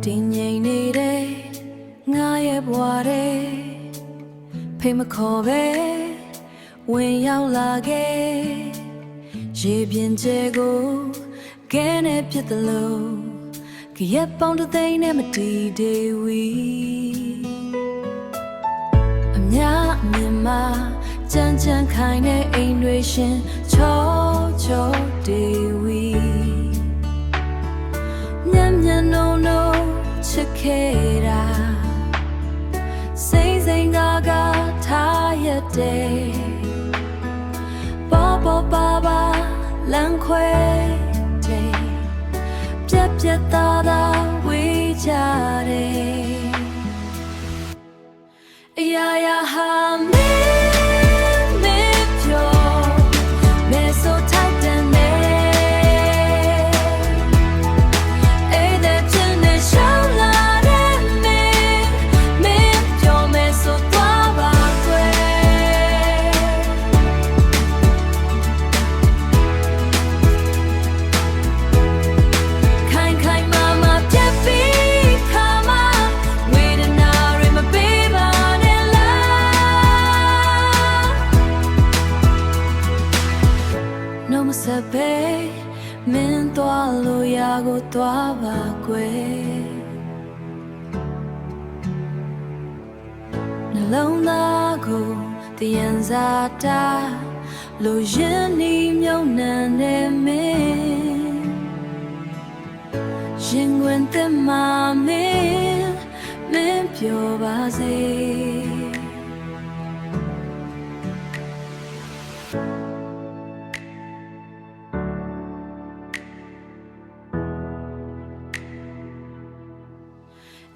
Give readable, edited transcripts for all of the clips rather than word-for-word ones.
တင်းငိမ့်နေတဲ့ငါရဲ့ဘဝတဲ့ဖိမခေါ်ပဲဝင်ရောက်လာခဲ့ရေပြင်ကျဲကိုကဲနဲ့ပြစ်တယ်လို့ကရက်ပေါင်းတစ်သိန်းနဲ့မတည်သေးဝီအများအမြင်မှာကြမ်းကြမ်းခိုင်တဲ့အိမ်တွေရှင်ချောချောတေဝီညံ့ညံ့နိုးနိုးချစ်ခဲ့တာစိမ့်စိမ့်ကာထားရတဲ့ပေါ်ပေါ်ပါပါလမ်းခွဲတဲ့ပြက်ပြက်သားသားဝေးကြတဲ့အရာရာဟာမင်းပြောမဲဆိုထိုက်တယ်မဲအဲ့ဒါချင်းနဲ့ရှောင်းလာတဲ့မင်းပြောမဲဆိုသွားပါကွယ်ခိုင်ခိုင်မာမာပြတ်ပြီးခါမဝေဒနာတွေမပေးပါနဲ့နှုတ်မဆက်ပဲမင်းသွားလို့ရကိုသွားပါကွယ်နှလုံးသားကိုတယံဇာတာလို့ရင်းနှီးမြုပ်နှံတဲ့မင်းရင်ဝင်တဲ့မှာမင်းပြောပါစေ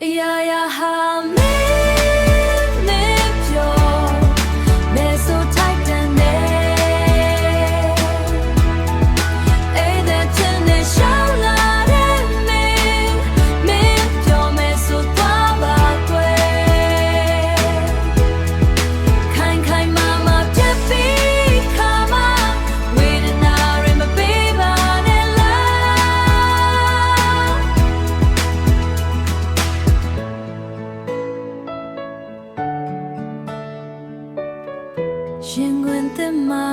အရာရာဟာမင်းပြောမဲဆိုထိုက်တယ်နဲ့အဲ့ဒါချင်းနဲ့ရှောင်းလာတဲ့မင်းပြောမဲဆိုသွားပါကွယ်ခိုင်ခိုင်မာမာပြတ်ပြီးခါမဝေဒနာတွေမပေးပါနဲ့ရင်ခွင်တဲ့မှာ